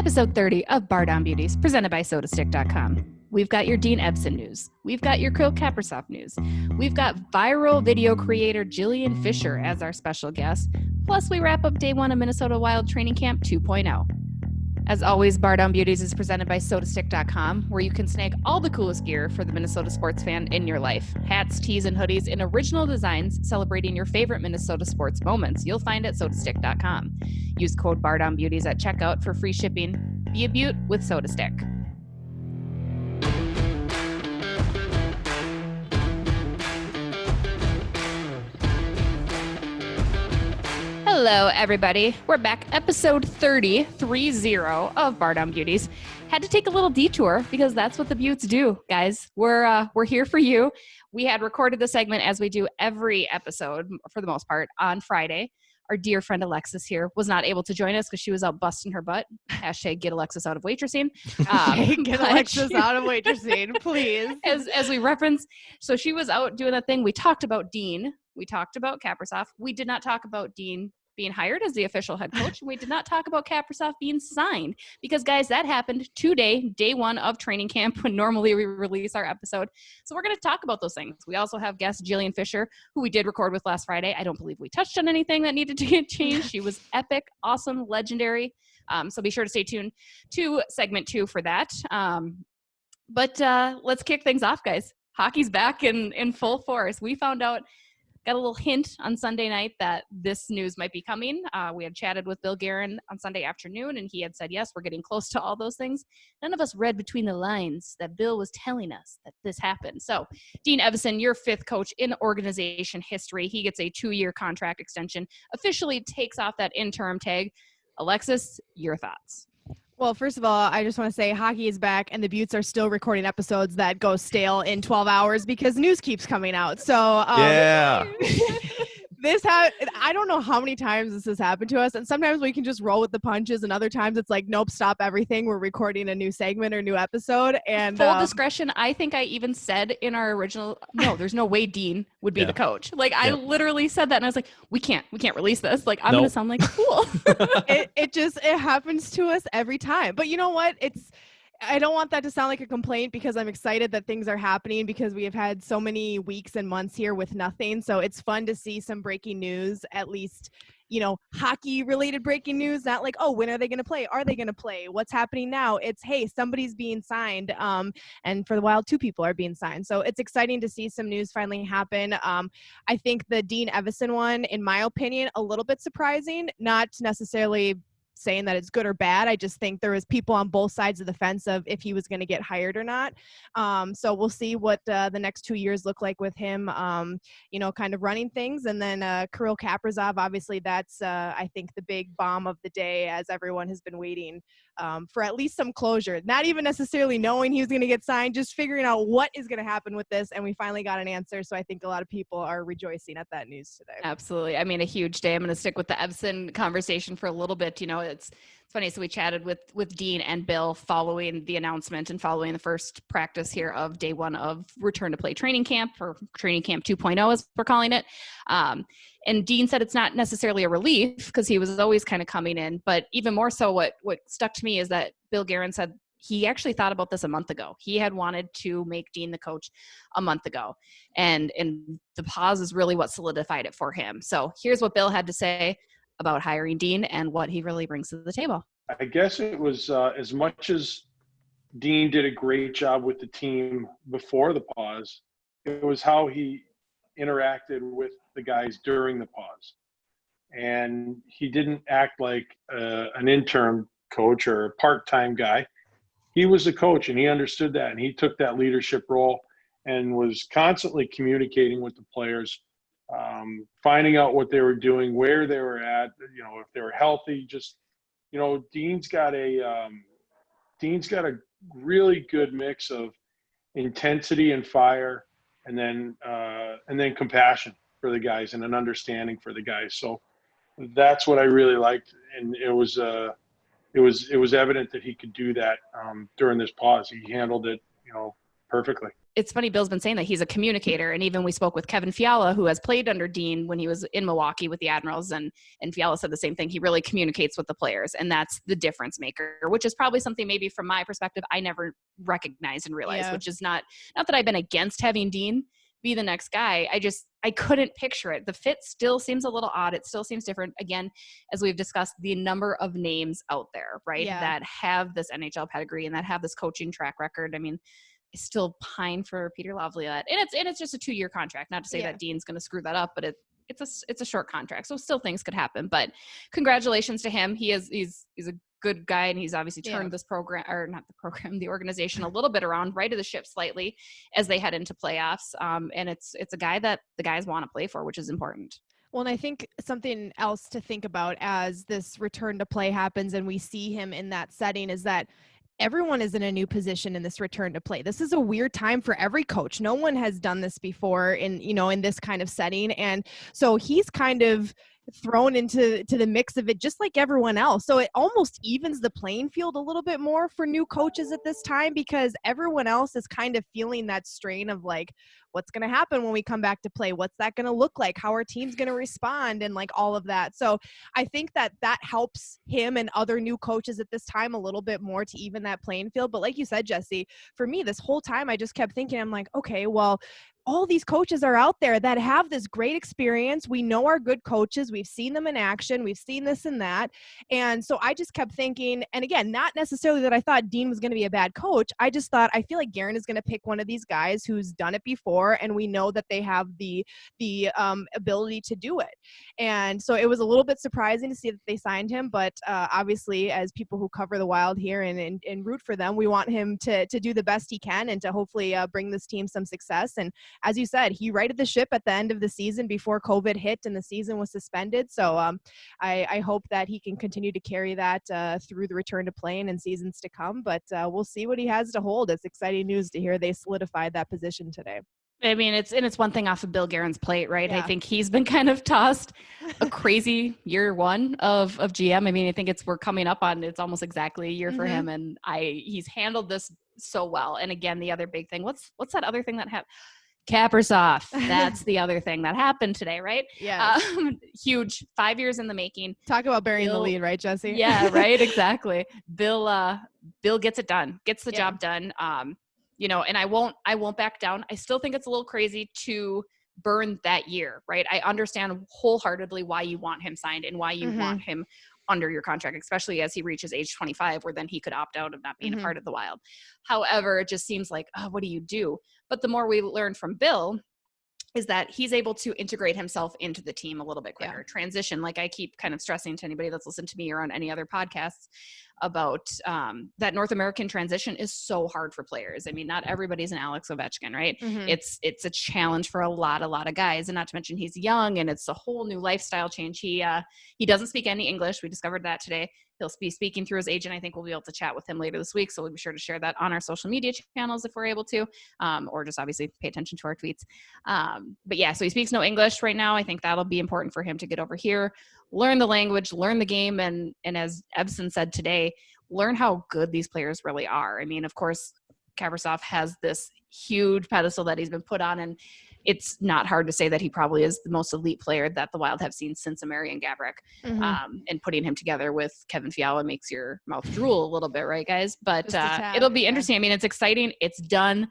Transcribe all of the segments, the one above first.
Episode 30 of Bardown Beauties, presented by SodaStick.com. We've got your Dean Evason news. We've got your Kirill Kaprizov news. We've got viral video creator Jillian Fisher as our special guest. Plus, we wrap up day one of Minnesota Wild Training Camp 2.0. As always, Bardown Beauties is presented by SodaStick.com, where you can snag all the coolest gear for the Minnesota sports fan in your life. Hats, tees, and hoodies in original designs celebrating your favorite Minnesota sports moments. You'll find at SodaStick.com. Use code Bardown Beauties at checkout for free shipping. Be a beaut with SodaStick. Hello, everybody. We're back, episode 30 of Bardown Beauties. Had to take a little detour because that's what the Beauts do, guys. We're here for you. We had recorded the segment as we do every episode, for the most part, on Friday. Our dear friend Alexis here was not able to join us because she was out busting her butt. Hashtag get Alexis out of waitressing. Get Alexis out of waitressing, please. As we reference, so she was out doing that thing. We talked about Dean. We talked about Kaprizov. We did not talk about Dean being hired as the official head coach. And we did not talk about Kaprizov being signed because, guys, that happened today, day one of training camp, when normally we release our episode. So we're going to talk about those things. We also have guest Jillian Fisher, who we did record with last Friday. I don't believe we touched on anything that needed to get changed. She was epic, awesome, legendary. So be sure to stay tuned to segment 2 for that. But let's kick things off, guys. Hockey's back in full force. We found out, got a little hint on Sunday night that this news might be coming. We had chatted with Bill Guerin on Sunday afternoon, and he had said, yes, we're getting close to all those things. None of us read between the lines that Bill was telling us that this happened. So, Dean Evason, your 5th coach in organization history. He gets a 2-year contract extension, officially takes off that interim tag. Alexis, your thoughts? Well, first of all, I just want to say hockey is back and the Beauts are still recording episodes that go stale in 12 hours because news keeps coming out. So yeah. I don't know how many times this has happened to us. And sometimes we can just roll with the punches. And other times it's like, nope, stop everything. We're recording a new segment or new episode. And full discretion, I think I even said in our original, no, there's no way Dean would be the coach. Like I literally said that and I was like, we can't release this. Like I'm going to sound like a fool. It happens to us every time. But you know what? I don't want that to sound like a complaint because I'm excited that things are happening because we have had so many weeks and months here with nothing. So it's fun to see some breaking news, at least, hockey related breaking news, not like, oh, when are they going to play? Are they going to play? What's happening now? It's, hey, somebody's being signed. And for the Wild, 2 people are being signed. So it's exciting to see some news finally happen. I think the Dean Evason one, in my opinion, a little bit surprising, not necessarily saying that it's good or bad. I just think there was people on both sides of the fence of if he was going to get hired or not. So we'll see what the next 2 years look like with him, kind of running things. And then Kirill Kaprizov, obviously that's, I think, the big bomb of the day as everyone has been waiting for at least some closure, not even necessarily knowing he was going to get signed, just figuring out what is going to happen with this. And we finally got an answer. So I think a lot of people are rejoicing at that news today. Absolutely. I mean, a huge day. I'm going to stick with the Evason conversation for a little bit. It's funny. So we chatted with Dean and Bill following the announcement and following the first practice here of day one of return to play training camp, or training camp 2.0 as we're calling it. And Dean said it's not necessarily a relief because he was always kind of coming in, but even more so what stuck to me is that Bill Guerin said he actually thought about this a month ago. He had wanted to make Dean the coach a month ago, and the pause is really what solidified it for him. So here's what Bill had to say about hiring Dean and what he really brings to the table. I guess it was as much as Dean did a great job with the team before the pause, it was how he interacted with the guys during the pause. And he didn't act like an interim coach or a part-time guy. He was a coach and he understood that, and he took that leadership role and was constantly communicating with the players, finding out what they were doing, where they were at, if they were healthy. Just, Dean's got a really good mix of intensity and fire, and then compassion for the guys and an understanding for the guys. So that's what I really liked, and it was evident that he could do that during this pause. He handled it, perfectly. it's funny, Bill's been saying that he's a communicator. And even we spoke with Kevin Fiala, who has played under Dean when he was in Milwaukee with the Admirals. And Fiala said the same thing. He really communicates with the players. And that's the difference maker, which is probably something maybe from my perspective, I never recognized and realized, which is not that I've been against having Dean be the next guy. I couldn't picture it. The fit still seems a little odd. It still seems different. Again, as we've discussed, the number of names out there, right, that have this NHL pedigree and that have this coaching track record. I mean, I still pine for Peter Laviolette, and it's just a 2-year contract. Not to say that Dean's going to screw that up, but it's a short contract, so still things could happen. But congratulations to him. He's a good guy, and he's obviously turned this program, or not the program, the organization a little bit around, righted the ship slightly as they head into playoffs. And it's a guy that the guys want to play for, which is important. Well, and I think something else to think about as this return to play happens and we see him in that setting is that everyone is in a new position in this return to play. This is a weird time for every coach. No one has done this before in this kind of setting. And so he's kind of thrown into the mix of it just like everyone else. So it almost evens the playing field a little bit more for new coaches at this time, because everyone else is kind of feeling that strain of like, what's going to happen when we come back to play? What's that going to look like? How are teams going to respond? And like all of that. So I think that helps him and other new coaches at this time a little bit more to even that playing field. But like you said, Jesse, for me, this whole time, I just kept thinking, I'm like, okay, well, all these coaches are out there that have this great experience. We know our good coaches. We've seen them in action. We've seen this and that. And so I just kept thinking, and again, not necessarily that I thought Dean was going to be a bad coach. I just thought, I feel like Guerin is going to pick one of these guys who's done it before, and we know that they have the ability to do it. And so it was a little bit surprising to see that they signed him, but obviously as people who cover the Wild here and root for them, we want him to do the best he can and to hopefully bring this team some success. And as you said, he righted the ship at the end of the season before COVID hit and the season was suspended. So I hope that he can continue to carry that through the return to playing and seasons to come. But we'll see what he has to hold. It's exciting news to hear they solidified that position today. I mean, it's one thing off of Bill Guerin's plate, right? Yeah. I think he's been kind of tossed a crazy year one of GM. I mean, I think we're coming up on, it's almost exactly a year for him. And he's handled this so well. And again, the other big thing, what's that other thing that happened? Kaprizov. That's the other thing that happened today, right? Yeah. Huge. 5 years in the making. Talk about burying the lead, right, Jesse? Yeah, right. Exactly. Bill gets it done, gets the job done. And I won't back down. I still think it's a little crazy to burn that year, right? I understand wholeheartedly why you want him signed and why you want him under your contract, especially as he reaches age 25, where then he could opt out of not being a part of the Wild. However, it just seems like, what do you do? But the more we learn from Bill is that he's able to integrate himself into the team a little bit quicker. Transition, like I keep kind of stressing to anybody that's listened to me or on any other podcasts about that North American transition is so hard for players. I mean, not everybody's an Alex Ovechkin, right? It's a challenge for a lot of guys, and not to mention he's young and it's a whole new lifestyle change. He doesn't speak any English. We discovered that today. He'll be speaking through his agent. I think we'll be able to chat with him later this week. So we'll be sure to share that on our social media channels if we're able to, or just obviously pay attention to our tweets. But yeah, so he speaks no English right now. I think that'll be important for him to get over here, learn the language, learn the game. And as Evason said today, learn how good these players really are. I mean, of course, Kaprizov has this huge pedestal that he's been put on, and it's not hard to say that he probably is the most elite player that the Wild have seen since Ameri and Gaborik. And putting him together with Kevin Fiala makes your mouth drool a little bit, right, guys? But it'll be interesting. I mean, it's exciting. It's done.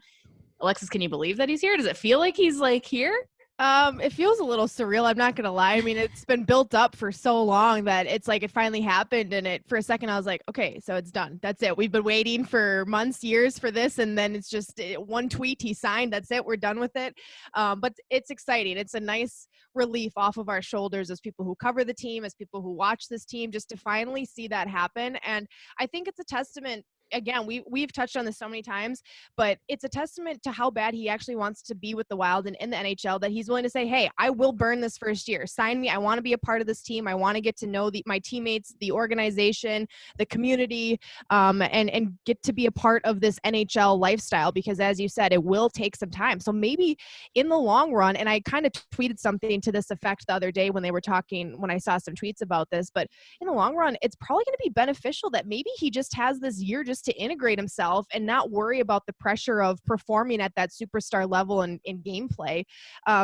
Alexis, can you believe that he's here? Does it feel like he's here? It feels a little surreal. I'm not going to lie. I mean, it's been built up for so long that it's like it finally happened. And for a second, I was like, okay, so it's done. That's it. We've been waiting for months, years for this. And then it's just one tweet he signed. That's it. We're done with it. But it's exciting. It's a nice relief off of our shoulders as people who cover the team, as people who watch this team, just to finally see that happen. And I think it's a testament. Again, we've touched on this so many times, but it's a testament to how bad he actually wants to be with the Wild and in the NHL, that he's willing to say, hey, I will burn this first year. Sign me. I want to be a part of this team. I want to get to know my teammates, the organization, the community, and get to be a part of this NHL lifestyle, because as you said, it will take some time. So maybe in the long run, and I kind of tweeted something to this effect the other day when I saw some tweets about this, but in the long run, it's probably going to be beneficial that maybe he just has this year just just to integrate himself and not worry about the pressure of performing at that superstar level in gameplay.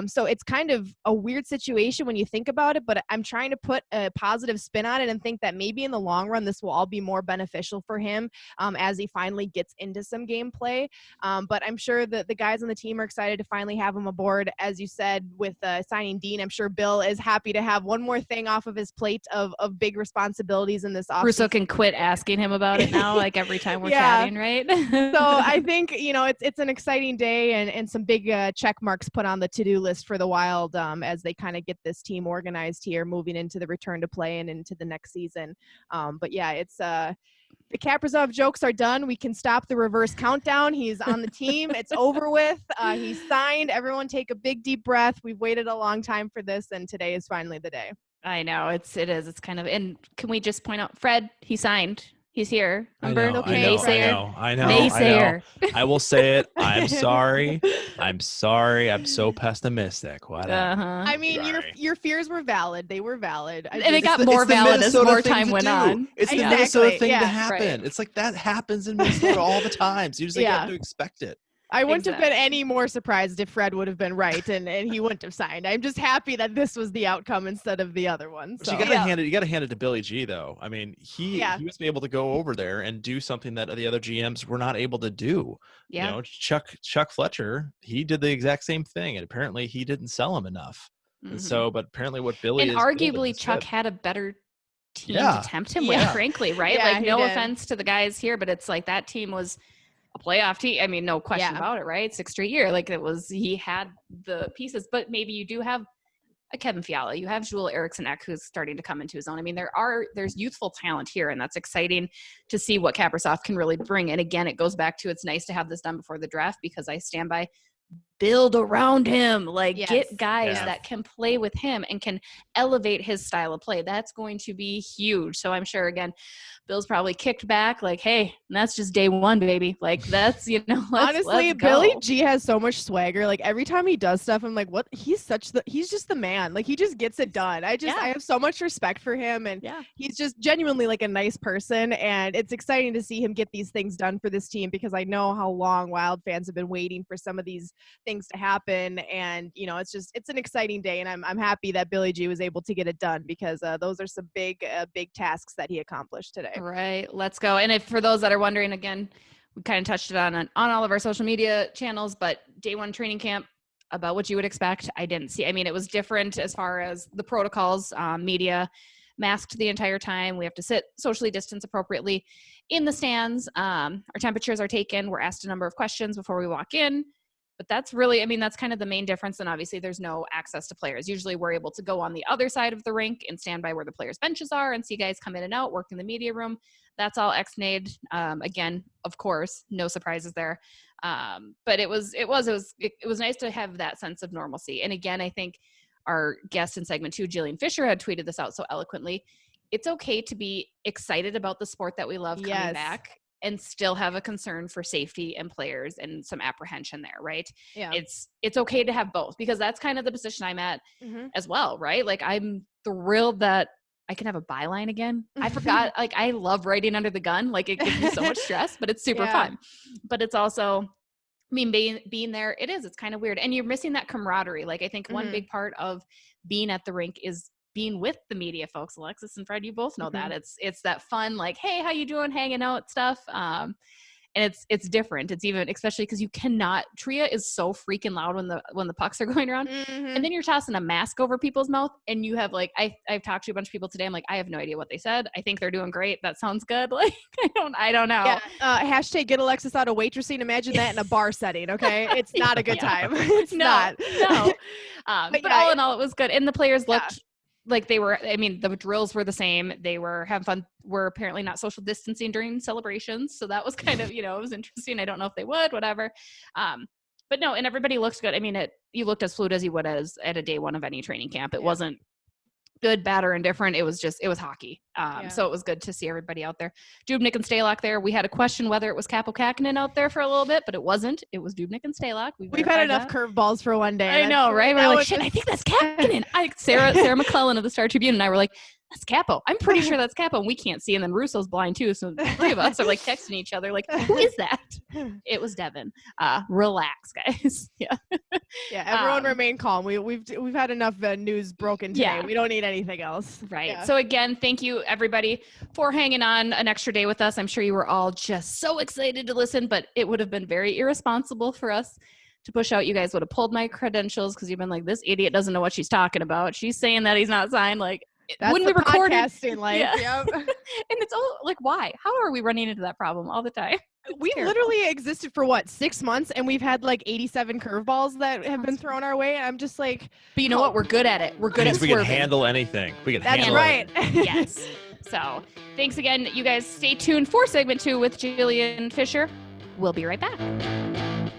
So it's kind of a weird situation when you think about it, but I'm trying to put a positive spin on it and think that maybe in the long run, this will all be more beneficial for him as he finally gets into some gameplay. But I'm sure that the guys on the team are excited to finally have him aboard. As you said, with signing Dean, I'm sure Bill is happy to have one more thing off of his plate of big responsibilities in this offseason. Russo can quit asking him about it now, like every time we're chatting, right? So I think, it's an exciting day and some big check marks put on the to-do list for the Wild as they kind of get this team organized here, moving into the return to play and into the next season. But yeah, it's the Kaprizov jokes are done. We can stop the reverse countdown. He's on the team. It's over with. He's signed. Everyone take a big deep breath. We've waited a long time for this, and today is finally the day. I know it is. It's kind of, and can we just point out Fred? He signed. He's here. Remember? I know. Naysayer. I will say it. I'm sorry. I'm so pessimistic. Whatever. I mean, your fears were valid. They were valid. And it got more valid as more time went on. It's the Minnesota thing to happen. Right. It's like that happens in Minnesota all the time. So you just have to expect it. I wouldn't have been any more surprised if Fred would have been right and he wouldn't have signed. I'm just happy that this was the outcome instead of the other one. So. You gotta hand it to Billy G though. I mean, he was able to go over there and do something that the other GMs were not able to do. Yeah. Chuck Fletcher, he did the exact same thing, and apparently he didn't sell him enough. Mm-hmm. And so, but apparently what Billy and arguably Chuck had a better team to tempt him with, frankly, right? Yeah, like no offense to the guys here, but it's like that team was a playoff team. I mean, no question about it, right? 6th straight year. Like he had the pieces, but maybe you do have a Kevin Fiala. You have Joel Eriksson-Ek who's starting to come into his own. I mean, there's youthful talent here, and that's exciting to see what Kaprizov can really bring. And again, it goes back to, it's nice to have this done before the draft, because I stand by build around him, get guys that can play with him and can elevate his style of play. That's going to be huge. So I'm sure, again, Bill's probably kicked back like, hey, that's just day one, baby. Like that's, honestly, Billy G has so much swagger. Like every time he does stuff, I'm like, what? He's just the man. Like he just gets it done. I have so much respect for him, and he's just genuinely like a nice person. And it's exciting to see him get these things done for this team, because I know how long Wild fans have been waiting for some of these things to happen. And it's an exciting day, and I'm happy that Billy G was able to get it done, because those are some big tasks that he accomplished today. Right. Let's go. And if for those that are wondering, again, we kind of touched it on all of our social media channels, but day one training camp, about what you would expect. I didn't see. I mean, it was different as far as the protocols, media masked the entire time. We have to sit socially distance appropriately in the stands. Our temperatures are taken. We're asked a number of questions before we walk in. But that's really, that's kind of the main difference. And obviously there's no access to players. Usually we're able to go on the other side of the rink and stand by where the players' benches are and see guys come in and out, work in the media room. That's all ex-nade. Again, of course, no surprises there. But it was nice to have that sense of normalcy. And again, I think our guest in segment 2, Jillian Fisher, had tweeted this out so eloquently. It's okay to be excited about the sport that we love coming back, and still have a concern for safety and players and some apprehension there, right? Yeah. It's okay to have both, because that's kind of the position I'm at as well, right? Like I'm thrilled that I can have a byline again. I forgot, like I love writing under the gun. Like it gives me so much stress, but it's super fun. But it's also, being there, it's kind of weird. And you're missing that camaraderie. Like I think one big part of being at the rink is being with the media folks. Alexis and Fred, you both know that it's that fun, like, hey, how you doing, hanging out stuff. And it's different. It's even, especially because you cannot, Tria is so freaking loud when the pucks are going around. And then you're tossing a mask over people's mouth, and you have like, I've talked to a bunch of people today. I'm like, I have no idea what they said. I think they're doing great. That sounds good. Like, I don't know. Yeah. Hashtag get Alexis out of waitressing. Imagine that in a bar setting. Okay. It's not a good time. It's not. No. But all in all, it was good. And the players looked like they were, the drills were the same. They were having fun. We're apparently not social distancing during celebrations. So that was kind of, it was interesting. I don't know if they would, whatever. But no, and everybody looks good. You looked as fluid as you would as at a day one of any training camp. It wasn't good, bad, or indifferent. It was hockey. So it was good to see everybody out there. Dubnyk and Stalock there. We had a question whether it was Capo Kakinen out there for a little bit, but it wasn't. It was Dubnyk and Stalock. We've had enough curveballs for one day. I know, right? We're like, shit, I think that's Kakinen. Sarah McClellan of the Star Tribune and I were like, that's Capo. I'm pretty sure that's Capo. And we can't see. And then Russo's blind too. So the three of us are like texting each other like, who is that? It was Devin. Relax, guys. Yeah. Yeah. Everyone remain calm. We've had enough news broken today. Yeah. We don't need anything else. Right. Yeah. So again, thank you everybody for hanging on an extra day with us. I'm sure you were all just so excited to listen, but it would have been very irresponsible for us to push out. You guys would have pulled my credentials because you've been like, this idiot doesn't know what she's talking about. She's saying that he's not signed. Like, that's when the we recorded, podcasting life. Yeah. Yep. And it's all like, why? How are we running into that problem all the time? We literally existed for 6 months, and we've had like 87 curveballs that have been thrown our way. I'm just like, but you know what? We're good at it. We're good at swerving. We can handle anything. We can That's handle right. anything. Yes. So thanks again. You guys stay tuned for segment 2 with Jillian Fisher. We'll be right back.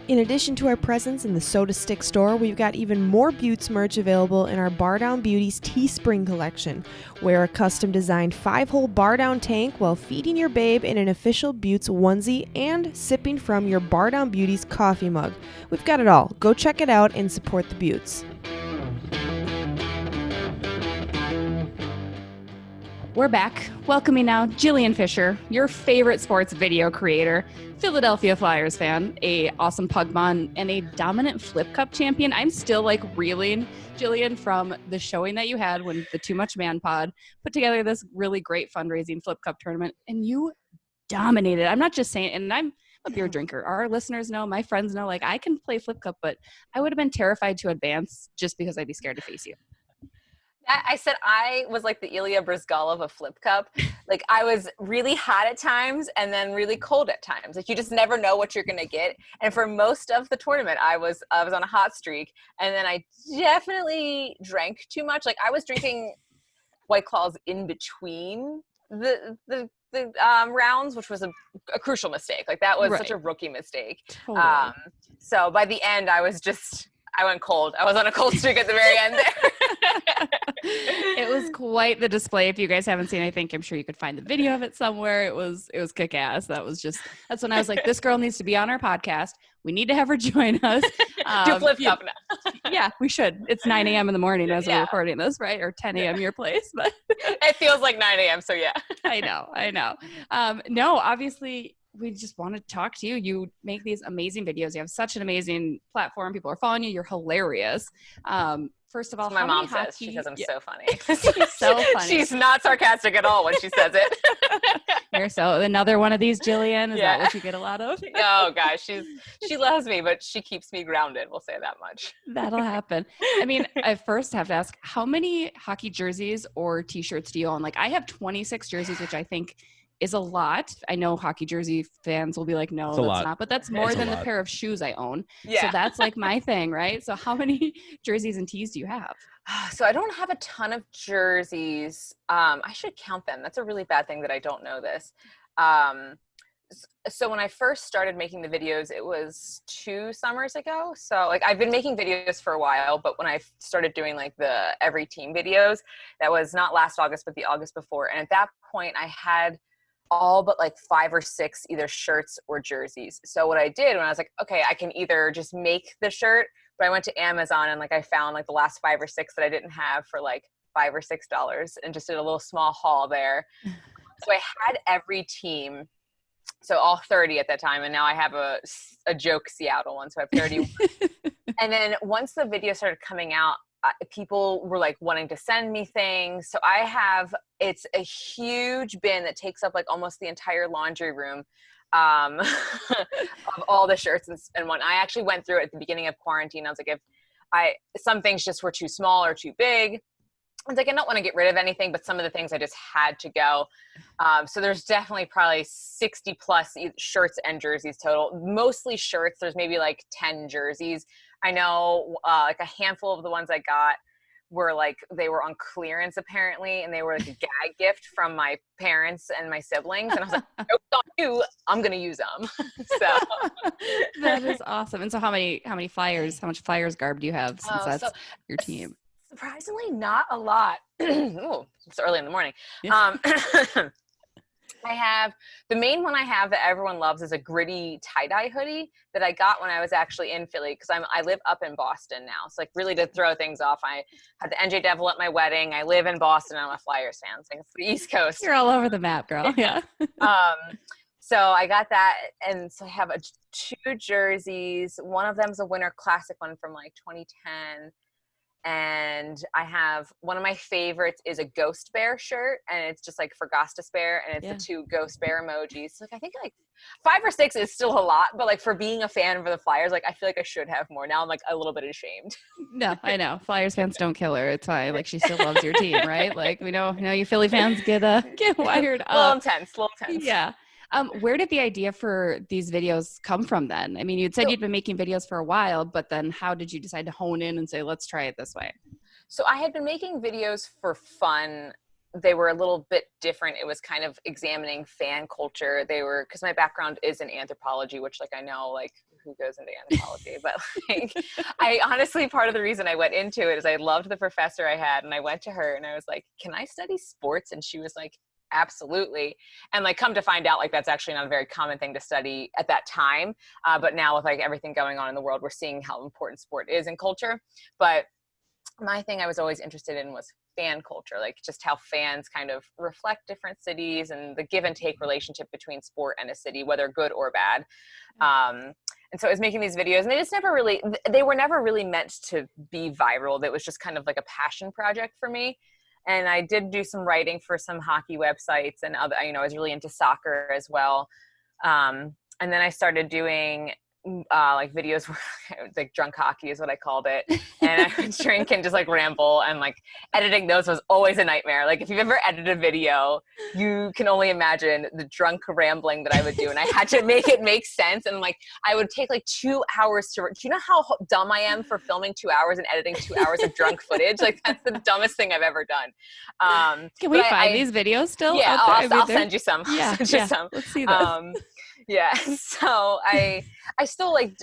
In addition to our presence in the Soda Stick store, we've got even more Beauts merch available in our Bardown Beauties Teespring collection. Wear a custom-designed 5-hole Bardown tank while feeding your babe in an official Beauts onesie and sipping from your Bardown Beauties coffee mug. We've got it all. Go check it out and support the Beauts. We're back. Welcoming now Jillian Fisher, your favorite sports video creator, Philadelphia Flyers fan, a awesome pug mom, and a dominant flip cup champion. I'm still like reeling, Jillian, from the showing that you had when the Too Much Man pod put together this really great fundraising flip cup tournament, and you dominated. I'm not just saying, and I'm a beer drinker. Our listeners know, my friends know, like I can play flip cup, but I would have been terrified to advance just because I'd be scared to face you. I said I was like the Ilya Brizgalov of flip cup. Like I was really hot at times and then really cold at times. Like you just never know what you're going to get. And for most of the tournament, I was on a hot streak, and then I definitely drank too much. Like I was drinking White Claws in between the rounds, which was a crucial mistake. Like that was such a rookie mistake. Totally. So by the end, I went cold. I was on a cold streak at the very end there. It was quite the display. If you guys haven't seen, I think I'm sure you could find the video of it somewhere. It was kick ass. That's when I was like, this girl needs to be on our podcast. We need to have her join us. Do flip cup now. Yeah, we should. It's 9 a.m. in the morning as we're recording this, right? Or 10 a.m. your place. But it feels like 9 a.m. So yeah. I know. No, obviously we just want to talk to you. You make these amazing videos. You have such an amazing platform. People are following you. You're hilarious. First of all, my mom says she says I'm so funny. She's so funny. She's not sarcastic at all when she says it. You're so another one of these, Jillian. Is that what you get a lot of? Oh gosh, she loves me, but she keeps me grounded. We'll say that much. That'll happen. I mean, I first have to ask, how many hockey jerseys or T-shirts do you own? Like, I have 26 jerseys, which I think is a lot. I know hockey jersey fans will be like, no, that's not, but that's more than the pair of shoes I own. Yeah. So that's like my thing, right? So how many jerseys and tees do you have? So I don't have a ton of jerseys. I should count them. That's a really bad thing that I don't know this. So when I first started making the videos, it was 2 summers ago. So like I've been making videos for a while, but when I started doing like the every team videos, that was not last August, but the August before. And at that point I had all but like 5 or 6 either shirts or jerseys. So what I did when I was like, okay, I can either just make the shirt, but I went to Amazon and like I found like the last 5 or 6 that I didn't have for like $5 or $6 and just did a little small haul there. So I had every team, so all 30 at that time, and now I have a joke Seattle one, so I have 31. And then once the video started coming out, people were like wanting to send me things. So it's a huge bin that takes up like almost the entire laundry room of all the shirts and one. I actually went through it at the beginning of quarantine. I was like, some things just were too small or too big. I was like, I don't want to get rid of anything, but some of the things I just had to go. So there's definitely probably 60 plus shirts and jerseys total, mostly shirts. There's maybe like 10 jerseys. I know like a handful of the ones I got were like, they were on clearance apparently, and they were like a gag gift from my parents and my siblings. And I was like, no, not you, I'm going to use them. So that is awesome. And so how much Flyers garb do you have since that's your team? Surprisingly not a lot. Ooh, it's early in the morning. Yeah. I have the main one I have that everyone loves is a gritty tie-dye hoodie that I got when I was actually in Philly because I live up in Boston now. So like really to throw things off, I had the NJ Devil at my wedding. I live in Boston. I'm a Flyers fan. So it's the East Coast. You're all over the map, girl. Yeah. So I got that, and so I have two jerseys. One of them is a Winter Classic one from like 2010. And I have one of my favorites is a Ghost Bear shirt, and it's just like for Gostas Bear, and it's the two Ghost Bear emojis. So like I think like 5 or 6 is still a lot, but like for being a fan of the Flyers, like I feel like I should have more. Now I'm like a little bit ashamed. No, I know. Flyers fans don't kill her. It's fine. Like she still loves your team, right? Like we know you Philly fans get wired up. A little intense. Yeah. Where did the idea for these videos come from then? I mean, you'd said you'd been making videos for a while, but then how did you decide to hone in and say, let's try it this way? So I had been making videos for fun. They were a little bit different. It was kind of examining fan culture. They were, because my background is in anthropology, which like I know like who goes into anthropology, but like I honestly, part of the reason I went into it is I loved the professor I had, and I went to her and I was like, can I study sports? And she was like, absolutely. And like come to find out, like that's actually not a very common thing to study at that time. But now with like everything going on in the world, we're seeing how important sport is in culture. But my thing I was always interested in was fan culture, like just how fans kind of reflect different cities and the give and take relationship between sport and a city, whether good or bad. And so I was making these videos, and they were never really meant to be viral. That was just kind of like a passion project for me. And I did do some writing for some hockey websites and other, I was really into soccer as well. And then I started doing like videos where like drunk hockey is what I called it. And I would drink and just like ramble, and like editing those was always a nightmare. Like if you've ever edited a video, you can only imagine the drunk rambling that I would do. And I had to make it make sense. And like, I would take like 2 hours do you know how dumb I am for filming 2 hours and editing 2 hours of drunk footage? Like that's the dumbest thing I've ever done. Can we find these videos still? Yeah, I'll send you some. Yeah, let's see this. Yeah, so I still like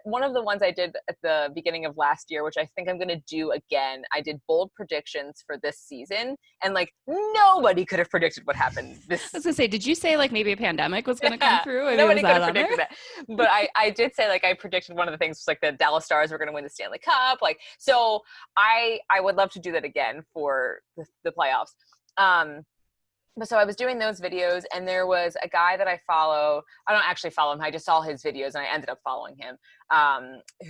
one of the ones I did at the beginning of last year, which I think I'm going to do again. I did bold predictions for this season, and like nobody could have predicted what happened. I was going to say, did you say like maybe a pandemic was going to come through? I mean, nobody could have predicted that. But I did say like I predicted one of the things was like the Dallas Stars were going to win the Stanley Cup. Like, so I would love to do that again for the playoffs. So I was doing those videos, and there was a guy that I follow. I don't actually follow him. I just saw his videos and I ended up following him,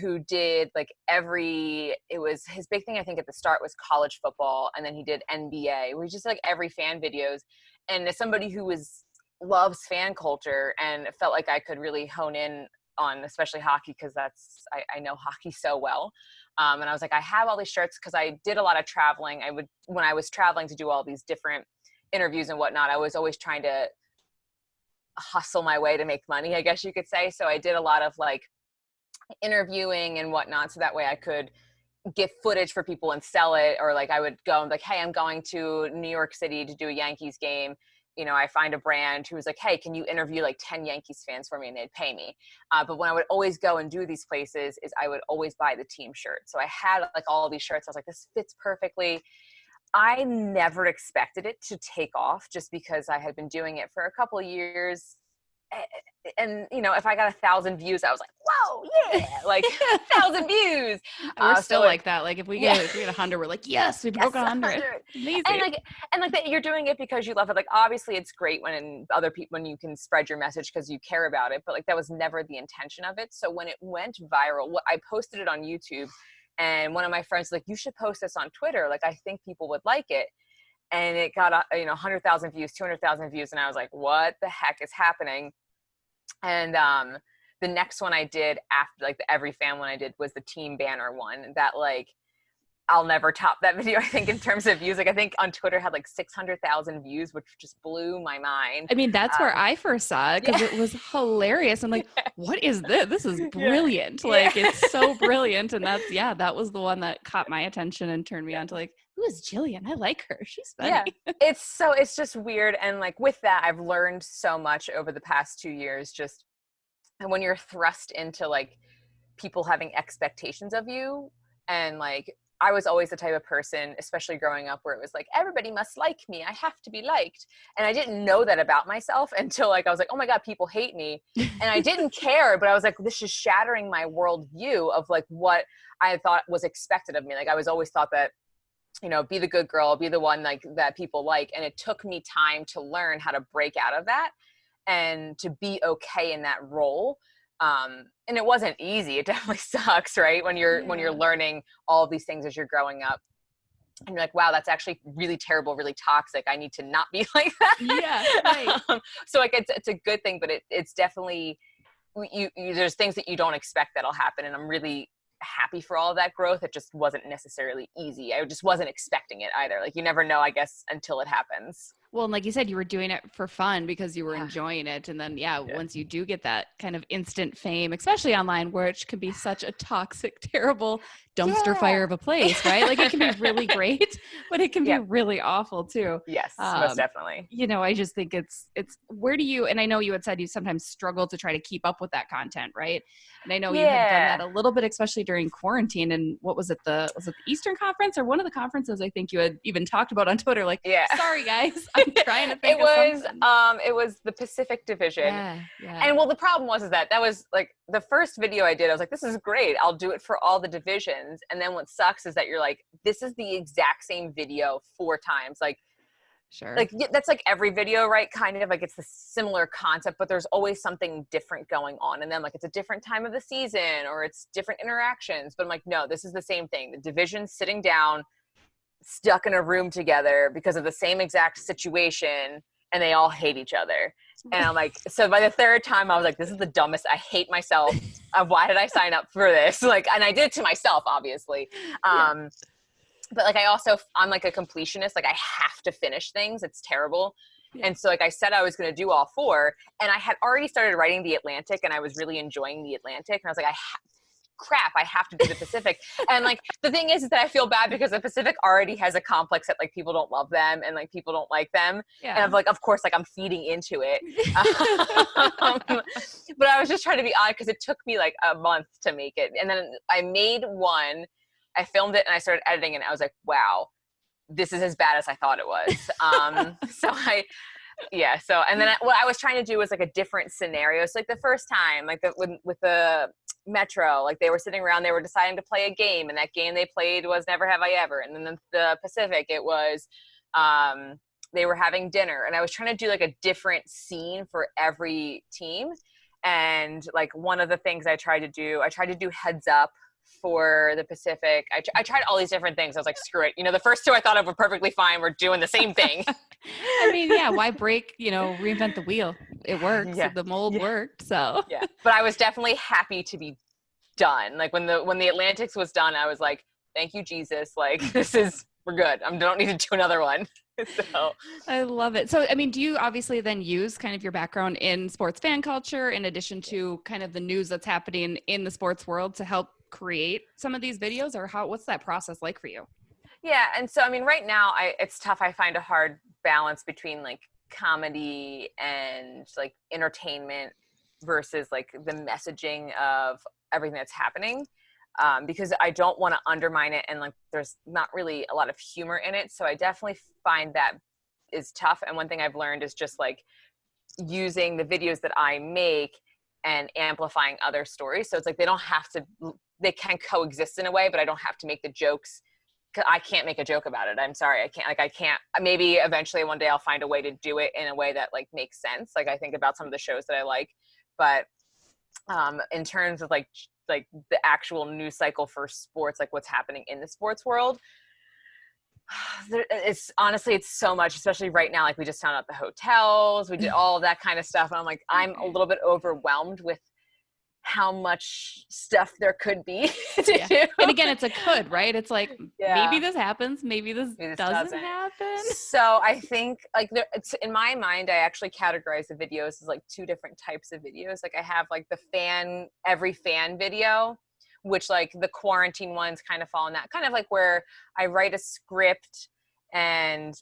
who did like it was his big thing. I think at the start was college football. And then he did NBA, where he just like every fan videos. And as somebody who loves fan culture and felt like I could really hone in on, especially hockey, because I know hockey so well. And I was like, I have all these shirts because I did a lot of traveling. When I was traveling to do all these different interviews and whatnot, I was always trying to hustle my way to make money, I guess you could say. So I did a lot of like interviewing and whatnot, so that way I could get footage for people and sell it. Or like I would go and be like, hey, I'm going to New York City to do a Yankees game. I find a brand who was like, hey, can you interview like 10 Yankees fans for me? And they'd pay me. But when I would always go and do these places is I would always buy the team shirt. So I had like all of these shirts. I was like, this fits perfectly. I never expected it to take off, just because I had been doing it for a couple of years. And, if I got 1,000 views, I was like, whoa, yeah, like 1,000 views. We're still like that. Like if we get 100, we're like, yes, we broke 100. Amazing. And like that you're doing it because you love it. Like, obviously it's great when you can spread your message because you care about it, but like that was never the intention of it. So when it went viral, I posted it on YouTube. And one of my friends was like, you should post this on Twitter. Like, I think people would like it. And it got, 100,000 views, 200,000 views. And I was like, what the heck is happening? And the next one I did after, like the every fan one I did was the team banner one that like, I'll never top that video, I think, in terms of views. Like, I think on Twitter had like 600,000 views, which just blew my mind. I mean, that's where I first saw it because it was hilarious. I'm like, what is this? This is brilliant. Like, it's so brilliant. And that was the one that caught my attention and turned me on to like, who is Jillian? I like her. She's funny. Yeah, it's just weird. And like with that, I've learned so much over the past 2 years, just, and when you're thrust into like people having expectations of you and like, I was always the type of person, especially growing up, where it was like, everybody must like me. I have to be liked. And I didn't know that about myself until like, I was like, oh my God, people hate me. And I didn't care, but I was like, this is shattering my worldview of like what I thought was expected of me. Like I was always thought that, you know, be the good girl, be the one like that people like. And it took me time to learn how to break out of that and to be okay in that role. And it wasn't easy. It definitely sucks, right? When you're learning all of these things as you're growing up, and you're like, wow, that's actually really terrible, really toxic. I need to not be like that. Yeah, right. So like, it's a good thing, but it's definitely, there's things that you don't expect that'll happen. And I'm really happy for all of that growth. It just wasn't necessarily easy. I just wasn't expecting it either. Like you never know, I guess, until it happens. Well, and like you said, you were doing it for fun because you were enjoying it. And then, once you do get that kind of instant fame, especially online, which can be such a toxic, terrible dumpster fire of a place, right? Like it can be really great, but it can be really awful too. Yes, most definitely. You know, I just think it's where do you, and I know you had said you sometimes struggle to try to keep up with that content, right? And I know you had done that a little bit, especially during quarantine. And what was it, the Eastern Conference or one of the conferences I think you had even talked about on Twitter, like, sorry guys, I'm trying to think it was the Pacific Division. Yeah. And well, the problem was that was like the first video I did. I was like, this is great. I'll do it for all the divisions. And then what sucks is that you're like, this is the exact same video 4 times. Like, sure. Like that's like every video, right? Kind of like it's the similar concept, but there's always something different going on. And then like, it's a different time of the season or it's different interactions. But I'm like, no, this is the same thing. The division's sitting down, stuck in a room together because of the same exact situation, and they all hate each other. And I'm like, so by the 3rd time I was like, this is the dumbest, I hate myself. Why did I sign up for this? Like, and I did it to myself, obviously. But like, I'm like a completionist. Like I have to finish things. It's terrible. And so like I said, I was going to do all 4, and I had already started writing the Atlantic, and I was really enjoying the Atlantic. And I was like, crap, I have to do the Pacific. And like, the thing is that I feel bad because the Pacific already has a complex that like people don't love them and like people don't like them. And I'm like, of course, like I'm feeding into it. But I was just trying to be odd because it took me like a month to make it. And then I made one, I filmed it, and I started editing, and I was like, wow, this is as bad as I thought it was. And then what I was trying to do was like a different scenario. So like the first time, like with the Metro, like they were sitting around, they were deciding to play a game, and that game they played was Never Have I Ever. And then the Pacific, it was they were having dinner, and I was trying to do like a different scene for every team. And like one of the things I tried to do Heads Up for the Pacific. I tried all these different things. I was like, screw it. You know, the first 2 I thought of were perfectly fine. We're doing the same thing. I mean, why break, reinvent the wheel? It works. The mold worked. So but I was definitely happy to be done. Like when the Atlantics was done, I was like, thank you, Jesus. Like we're good. I don't need to do another one. So I love it. So, I mean, do you obviously then use kind of your background in sports fan culture in addition to kind of the news that's happening in the sports world to help create some of these videos, or what's that process like for you? Yeah. And so, I mean, right now it's tough. I find a hard balance between like comedy and like entertainment versus like the messaging of everything that's happening. Because I don't want to undermine it, and like there's not really a lot of humor in it. So I definitely find that is tough. And one thing I've learned is just like using the videos that I make and amplifying other stories. So it's like they can coexist in a way, but I don't have to make the jokes. I can't make a joke about it. I'm sorry. I can't, maybe eventually one day I'll find a way to do it in a way that like makes sense. Like I think about some of the shows that I like, but in terms of like the actual news cycle for sports, like what's happening in the sports world, it's so much, especially right now. Like we just found out the hotels, we did all of that kind of stuff. And I'm like, I'm a little bit overwhelmed with how much stuff there could be to do. And again, it's a could, right? It's like, maybe this happens, maybe this doesn't happen. So I think like it's in my mind, I actually categorize the videos as like 2 different types of videos. Like I have like every fan video, which like the quarantine ones kind of fall in that kind of like where I write a script and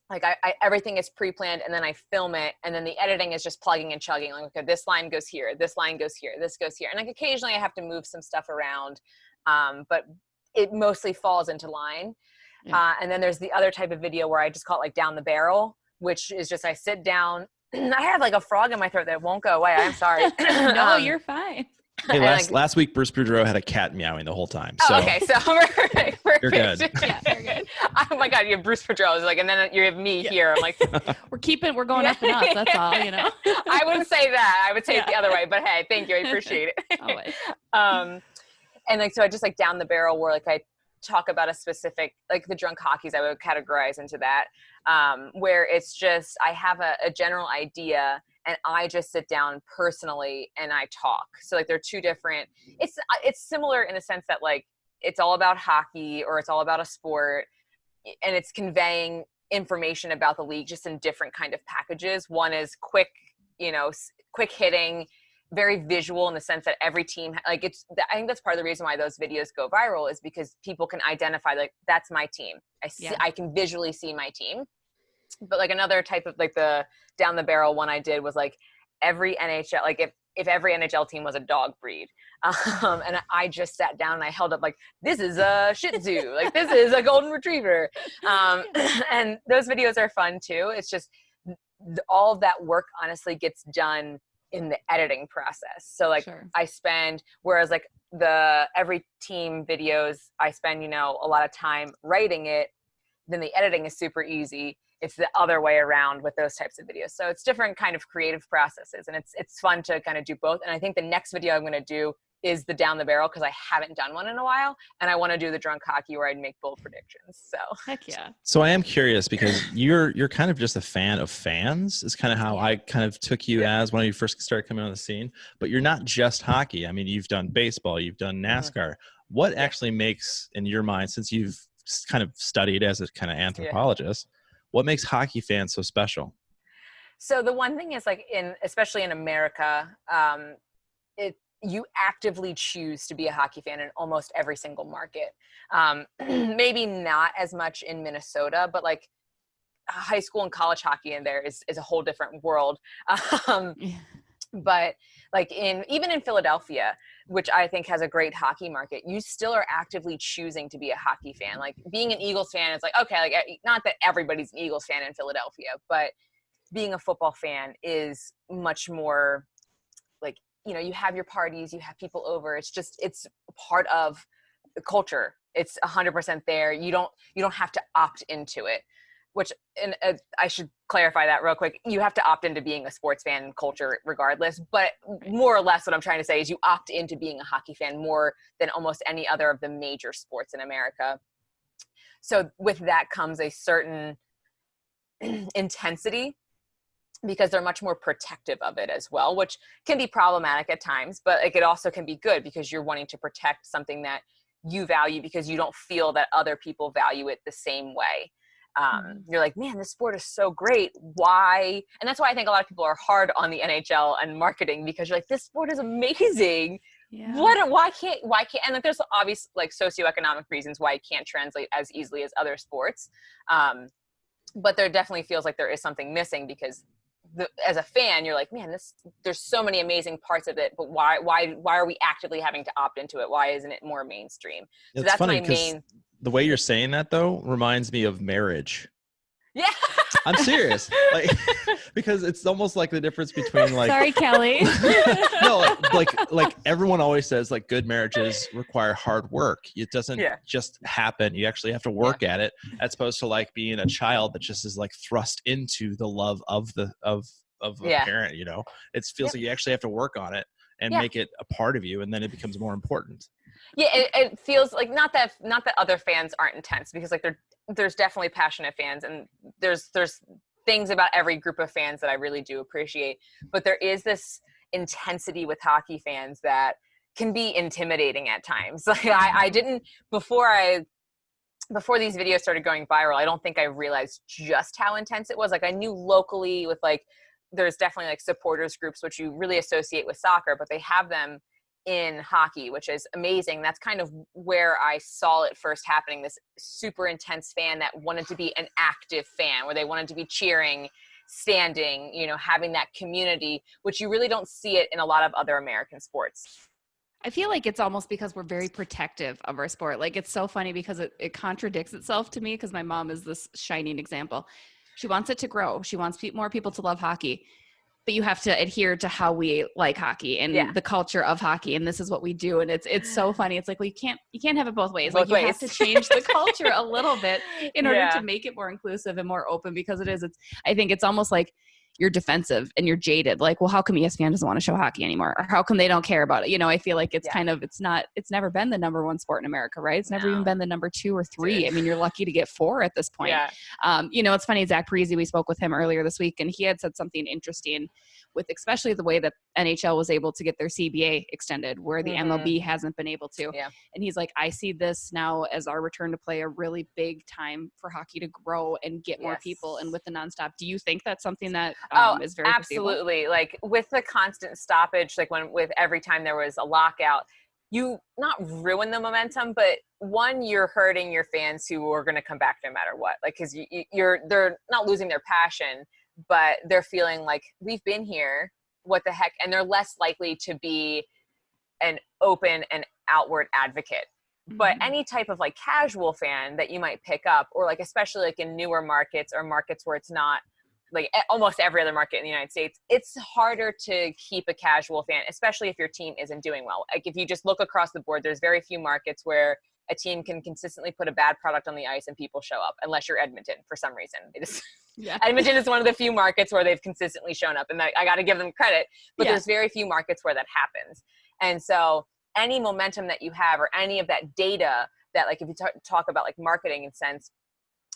like everything is pre-planned, and then I film it, and then the editing is just plugging and chugging. Like, okay, this line goes here, this line goes here, this goes here. And like occasionally I have to move some stuff around. But it mostly falls into line. Yeah. And then there's the other type of video where I just call it like down the barrel, which is just I sit down. I have like a frog in my throat that won't go away. I'm sorry. No, you're fine. Hey, last week Bruce Boudreau had a cat meowing the whole time. Oh, So okay, so perfect. you're good. Yeah, you're good. Oh my God, you have Bruce Boudreau, like, and then you have me here. I'm like, We're going up and up. That's all, you know. I wouldn't say that. I would say it the other way. But hey, thank you. I appreciate it. Always. And like, so I just like down the barrel where like I talk about a specific, like the drunk hockeys, I would categorize into that, where it's just, I have a general idea and I just sit down personally and I talk. So like they're two different, it's similar in the sense that like, it's all about hockey or it's all about a sport and it's conveying information about the league just in different kind of packages. One is quick, quick hitting, very visual in the sense that every team, like I think that's part of the reason why those videos go viral is because people can identify like, that's my team. I can visually see my team. But like another type of like the down the barrel one I did was like every NHL, like if every NHL team was a dog breed. And I just sat down and I held up like, this is a Shih Tzu, like this is a Golden Retriever. And those videos are fun too. It's just all of that work honestly gets done in the editing process. So like I spend, whereas like the every team videos, I spend, a lot of time writing it, then the editing is super easy. It's the other way around with those types of videos. So it's different kind of creative processes and it's fun to kind of do both. And I think the next video I'm going to do is the down the barrel because I haven't done one in a while. And I want to do the drunk hockey where I'd make bold predictions. So heck yeah. So I am curious because you're kind of just a fan of fans is kind of how I kind of took you as when you first started coming on the scene, but you're not just hockey. I mean, you've done baseball, you've done NASCAR. What actually makes in your mind, since you've kind of studied as a kind of anthropologist, what makes hockey fans so special? So the one thing is like especially in America, you actively choose to be a hockey fan in almost every single market. Maybe not as much in Minnesota, but like high school and college hockey in there is a whole different world. But like even in Philadelphia, which I think has a great hockey market, you still are actively choosing to be a hockey fan. Like being an Eagles fan, it's like, okay, like not that everybody's an Eagles fan in Philadelphia, but being a football fan is much more like, you have your parties, you have people over. It's part of the culture. It's 100% there. You don't have to opt into it, which, and I should clarify that real quick. You have to opt into being a sports fan culture regardless, but more or less what I'm trying to say is you opt into being a hockey fan more than almost any other of the major sports in America. So with that comes a certain intensity because they're much more protective of it as well, which can be problematic at times, but like it also can be good because you're wanting to protect something that you value because you don't feel that other people value it the same way. You're like, man, this sport is so great. Why? And that's why I think a lot of people are hard on the NHL and marketing because you're like, this sport is amazing. Yeah. Why can't, and like, there's obvious like socioeconomic reasons why it can't translate as easily as other sports. But there definitely feels like there is something missing because as a fan, you're like, man, there's so many amazing parts of it, but why are we actively having to opt into it? Why isn't it more mainstream? So it's that's funny my main. The way you're saying that though reminds me of marriage. Yeah. I'm serious. Like, because it's almost like the difference between like. Sorry, Kelly. No, like everyone always says like good marriages require hard work. It doesn't just happen. You actually have to work at it, as opposed to like being a child that just is like thrust into the love of a parent. It feels like you actually have to work on it and make it a part of you, and then it becomes more important. Yeah, it feels like not that other fans aren't intense because like there's definitely passionate fans and there's things about every group of fans that I really do appreciate, but there is this intensity with hockey fans that can be intimidating at times. Like I didn't before these videos started going viral, I don't think I realized just how intense it was. Like I knew locally with like there's definitely like supporters groups which you really associate with soccer, but they have them in hockey, which is amazing. That's kind of where I saw it first happening, this super intense fan that wanted to be an active fan, where they wanted to be cheering, standing, having that community, which you really don't see it in a lot of other American sports. I feel like it's almost because we're very protective of our sport. Like, it's so funny because it contradicts itself to me, because my mom is this shining example. She wants it to grow. She wants more people to love hockey, but you have to adhere to how we like hockey and the culture of hockey. And this is what we do. And it's so funny. It's like, well, you can't have it both ways. Like, you have to change the culture a little bit in order to make it more inclusive and more open, because I think it's almost like you're defensive and you're jaded. Like, well, how come ESPN doesn't want to show hockey anymore? Or how come they don't care about it? You know, I feel like it's it's never been the number one sport in America, right? It's never even been the number 2 or 3. I mean, you're lucky to get 4 at this point. You know, it's funny, Zach Parisi, we spoke with him earlier this week, and he had said something interesting with especially the way that NHL was able to get their CBA extended, where the MLB hasn't been able to. And he's like, I see this now as our return to play, a really big time for hockey to grow and get more people. And with the nonstop, do you think that's something that is very absolutely foreseeable? Like, with the constant stoppage, like with every time there was a lockout, you not ruin the momentum, but one, you're hurting your fans who are going to come back no matter what. Like, because they're not losing their passion, but they're feeling like, we've been here, what the heck? And they're less likely to be an open and outward advocate. But any type of like casual fan that you might pick up, or like, especially like in newer markets or markets where it's not like almost every other market in the United States, it's harder to keep a casual fan, especially if your team isn't doing well. Like, if you just look across the board, there's very few markets where a team can consistently put a bad product on the ice and people show up, unless you're Edmonton for some reason. Edmonton is one of the few markets where they've consistently shown up, and I got to give them credit, but there's very few markets where that happens. And so any momentum that you have, or any of that data that, like, if you talk about like marketing in sense,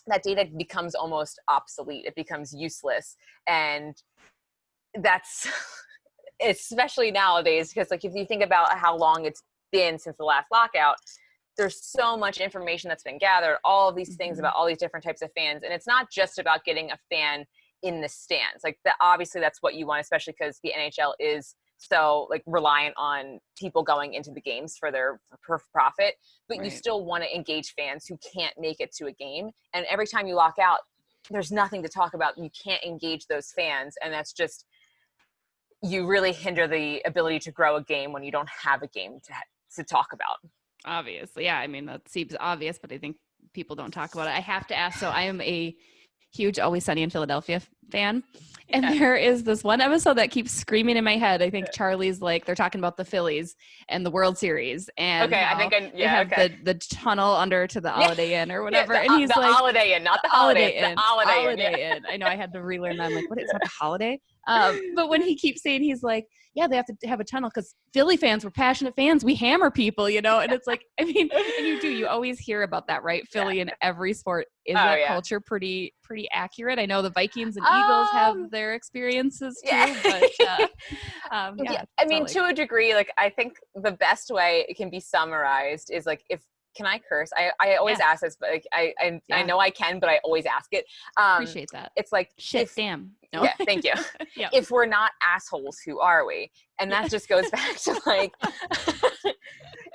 that data becomes almost obsolete. It becomes useless. And that's especially nowadays, because like, if you think about how long it's been since the last lockout, there's so much information that's been gathered, all of these things about all these different types of fans. And it's not just about getting a fan in the stands. Like, obviously that's what you want, especially because the NHL is so like reliant on people going into the games for their profit, but you still want to engage fans who can't make it to a game. And every time you lock out, there's nothing to talk about. You can't engage those fans. And that's just, you really hinder the ability to grow a game when you don't have a game to talk about. Obviously. Yeah. I mean, that seems obvious, but I think people don't talk about it. I have to ask, so I am a huge Always Sunny in Philadelphia fan. And there is this one episode that keeps screaming in my head. I think Charlie's like, they're talking about the Phillies and the World Series. And I think they have the tunnel under to the Holiday Inn or whatever. And he's the like, Holiday Inn, not the Holiday Inn. The Holiday Inn. I know, I had to relearn that. I'm like, what? It's not the Holiday? But when he keeps saying, he's like, yeah, they have to have a tunnel because Philly fans were passionate fans. We hammer people, you know? And it's like, I mean, and you always hear about that, right? Philly in every sport. Is that culture pretty accurate? I know the Vikings and Eagles have their experiences too, but I mean, to a degree, like, I think the best way it can be summarized is like, can I curse? I always ask this, but like, I know I can, but I always ask it. Appreciate that. It's like, damn. No. Yeah, thank you. If we're not assholes, who are we? And that just goes back to like,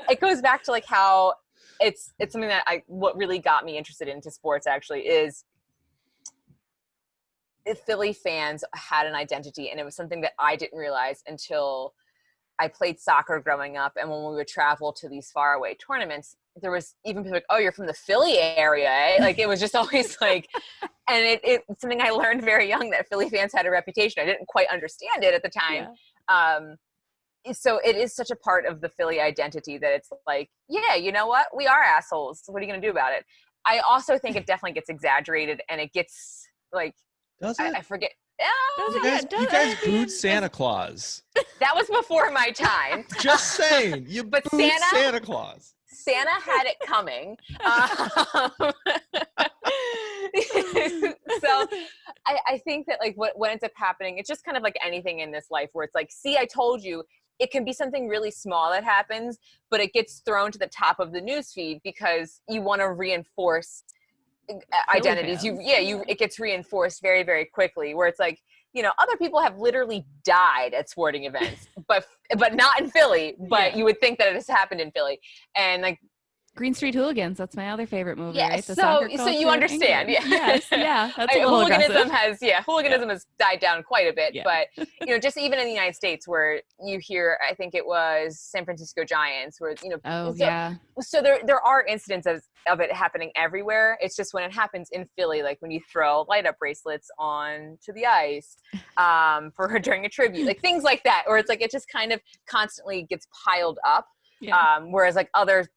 it goes back to like how it's something that what really got me interested into sports actually is if Philly fans had an identity, and it was something that I didn't realize until I played soccer growing up. And when we would travel to these faraway tournaments, there was even people like, oh, you're from the Philly area, eh? Like, it was just always like, and it's something I learned very young, that Philly fans had a reputation. I didn't quite understand it at the time. So it is such a part of the Philly identity that it's like, yeah, you know what? We are assholes. So what are you going to do about it? I also think it definitely gets exaggerated, and it gets like, does it? I forget. You guys booed Santa Claus. That was before my time. Just saying. You but booed Santa Claus. Santa had it coming. So I think that like what ends up happening, it's just kind of like anything in this life where it's like, see, I told you. It can be something really small that happens, but it gets thrown to the top of the newsfeed because you want to reinforce identities. It gets reinforced very, very quickly, where it's like, you know, other people have literally died at sporting events, but not in Philly, but you would think that it has happened in Philly. And like, Green Street Hooligans. That's my other favorite movie, Yeah, right? The so soccer you culture understand. angle. Yeah. Yes, yeah. That's a little hooliganism aggressive. hooliganism has died down quite a bit. Yeah. But just even in the United States, where you hear, I think it was San Francisco Giants, where Oh, so, yeah. So there are incidents of it happening everywhere. It's just when it happens in Philly, like when you throw light up bracelets onto the ice for during a tribute, like things like that, or it's like it just kind of constantly gets piled up. Yeah. Whereas like other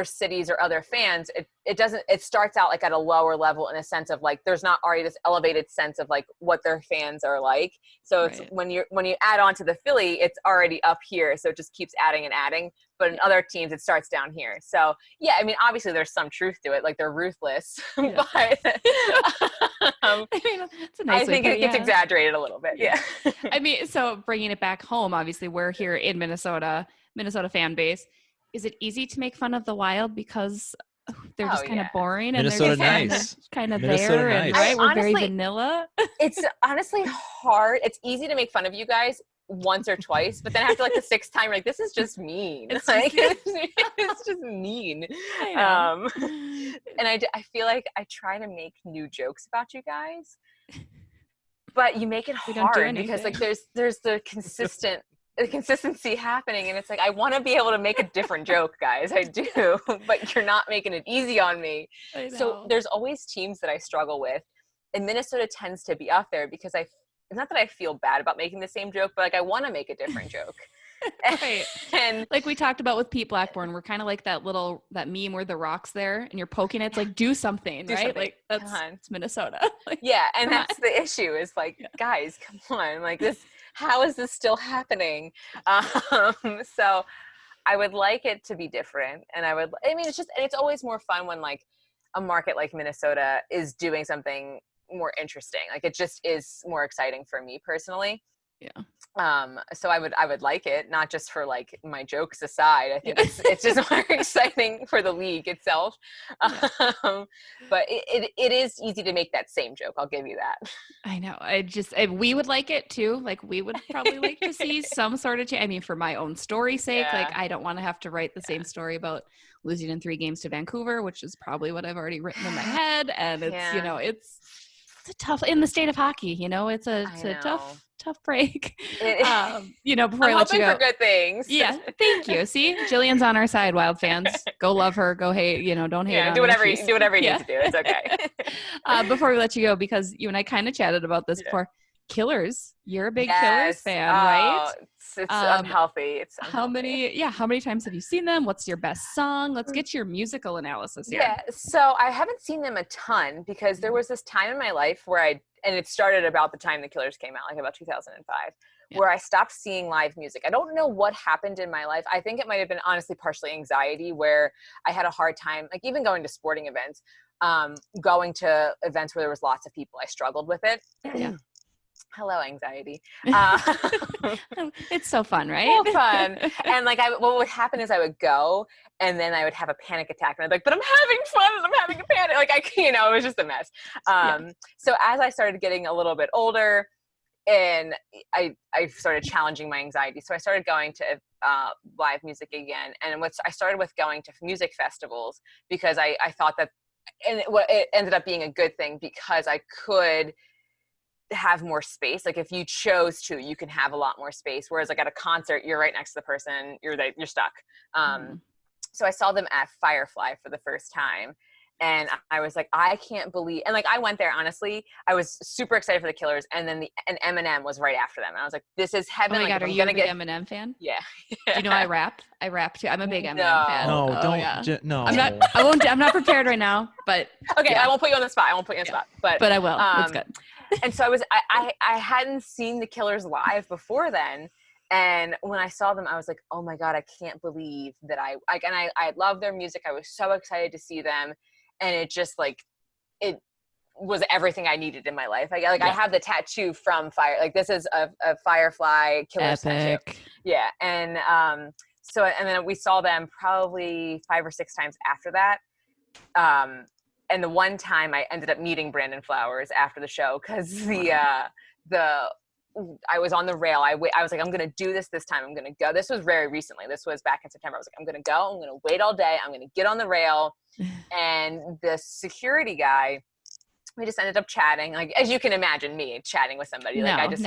cities or other fans, it starts out like at a lower level in a sense of like there's not already this elevated sense of like what their fans are like. So it's when you add on to the Philly, it's already up here, so it just keeps adding and adding. But in other teams, it starts down here. So yeah, I mean, obviously there's some truth to it, like they're ruthless, Yeah. but I mean, it's a nice I think it gets exaggerated a little bit. Yeah. I mean, so bringing it back home, obviously we're here in Minnesota fan base. Is it easy to make fun of the Wild because they're just kind of boring and Minnesota they're nice. kind of Minnesota there and nice. right? We're honestly, very vanilla. It's honestly hard. It's easy to make fun of you guys once or twice, but then after like the sixth time, you're like, this is just mean. It's just mean. I know. And I feel like I try to make new jokes about you guys, but you make it hard because like there's the consistency happening, and it's like I want to be able to make a different joke, guys. I do, but you're not making it easy on me. So there's always teams that I struggle with, and Minnesota tends to be up there because it's not that I feel bad about making the same joke, but like I want to make a different joke. Right. And like we talked about with Pete Blackburn, we're kind of like that meme where the rock's there and you're poking it. It's like, do something, right? Something. Like it's Minnesota. Like, yeah. And that's the issue is like, guys, come on. Like this, how is this still happening? So I would like it to be different. And it's always more fun when like a market like Minnesota is doing something more interesting. Like it just is more exciting for me personally. Yeah. So I would like it, not just for like my jokes aside. I think it's just more exciting for the league itself. But it is easy to make that same joke. I'll give you that. I know. We would like it too. Like we would probably like to see some sort of change. I mean, for my own story's sake, like I don't want to have to write the same story about losing in 3 games to Vancouver, which is probably what I've already written in my head. And it's, it's a tough in the state of hockey, it's a tough break. Before I let you go. For good things. Yeah, thank you. See, Jillian's on our side, Wild fans. Go love her. Go hate. Don't hate. Yeah, do whatever you need to do. It's okay. Before we let you go, because you and I kind of chatted about this before. Killers, you're a big Killers fan, right? It's unhealthy. It's unhealthy. How many times have you seen them? What's your best song? Let's get your musical analysis here. Yeah, so I haven't seen them a ton because there was this time in my life where and it started about the time the Killers came out, like about 2005, where I stopped seeing live music. I don't know what happened in my life. I think it might have been honestly partially anxiety, where I had a hard time, like even going to sporting events, going to events where there was lots of people. I struggled with it. Yeah. Hello, anxiety. It's so fun, right? So fun. And like, what would happen is I would go and then I would have a panic attack and I'd be like, but I'm having fun and I'm having a panic. Like it was just a mess. So as I started getting a little bit older and I started challenging my anxiety. So I started going to live music again. And I started with going to music festivals because I thought that, and it ended up being a good thing because I could have more space. Like if you chose to, you can have a lot more space. Whereas like at a concert, you're right next to the person, you're stuck. So I saw them at Firefly for the first time. And I was like, I can't believe, and like, I went there, honestly, I was super excited for the Killers. And then Eminem was right after them. And I was like, this is heaven. Oh my God, are you a big Eminem fan? Yeah. Do you know I rap? I rap too. I'm a big Eminem fan. No, don't. No. I'm not prepared right now, but. Okay. I won't put you on the spot. But I will. It's good. And so I hadn't seen the Killers live before then. And when I saw them, I was like, oh my God, I can't believe that I love their music. I was so excited to see them. And it just like, it was everything I needed in my life. I have the tattoo from Fire. Like this is a Firefly Killers tattoo. Yeah. And and then we saw them probably 5 or 6 times after that. And the one time I ended up meeting Brandon Flowers after the show because the I was on the rail. I was like, I'm going to do this time. I'm going to go. This was very recently. This was back in September. I was like, I'm going to go. I'm going to wait all day. I'm going to get on the rail. And the security guy, we just ended up chatting. Like, as you can imagine me chatting with somebody. Like, I just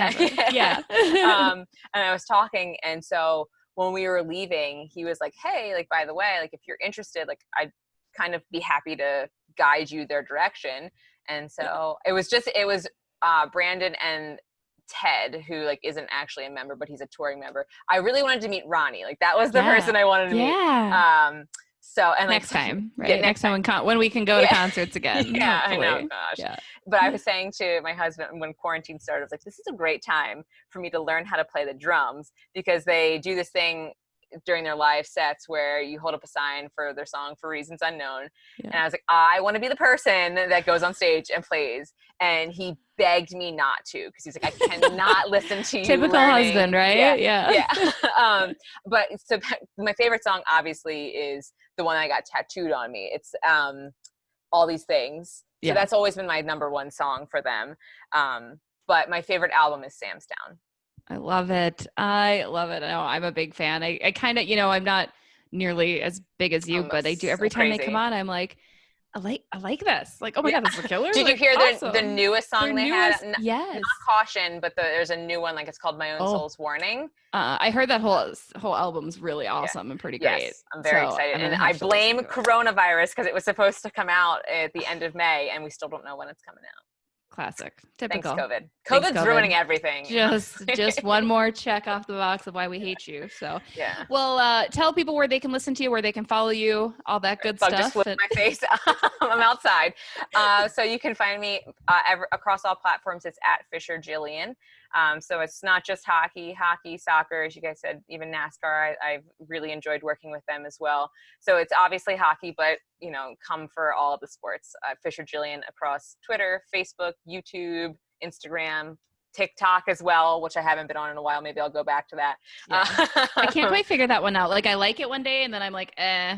yeah. And I was talking. And so when we were leaving, he was like, hey, like, by the way, like, if you're interested, like, I'd kind of be happy to guide you their direction. And so it was Brandon and Ted, who like isn't actually a member, but he's a touring member. I really wanted to meet Ronnie. Like, that was the person I wanted to meet. So, and next time, right? Yeah, next time when we can go to concerts again. Yeah, hopefully. I know, gosh. Yeah. But I was saying to my husband when quarantine started, I was like, this is a great time for me to learn how to play the drums, because they do this thing during their live sets where you hold up a sign for their song For Reasons Unknown. And I was like, I want to be the person that goes on stage and plays. And he begged me not to, because he's like, I cannot listen to you typical learning. Husband, right? Yeah. But so my favorite song obviously is the one I got tattooed on me. It's All These Things. So that's always been my number one song for them. But my favorite album is Sam's Town. I love it. I know, I'm a big fan. I kind of, I'm not nearly as big as you, but I do every time they come on, I'm like, I like this. Like, oh my God, this is a killer. Did you hear the newest song they had? Yes. Not Caution, but there's a new one, like it's called My Own Soul's Warning. I heard that whole album's really awesome and pretty great. Yes, I'm very excited. And I blame coronavirus, because it was supposed to come out at the end of May, and we still don't know when it's coming out. Classic. Typical. Thanks, COVID. COVID's ruining everything. Just one more check off the box of why we hate you. So well, tell people where they can listen to you, where they can follow you, all that good stuff. Just flip my face. I'm outside. So you can find me across all platforms. It's at Fisher Jillian. So it's not just hockey, soccer, as you guys said, even NASCAR. I've really enjoyed working with them as well. So it's obviously hockey, but come for all of the sports. Fisher Jillian across Twitter, Facebook, YouTube, Instagram, TikTok as well, which I haven't been on in a while. Maybe I'll go back to that. I can't quite figure that one out. Like, I like it one day and then I'm like,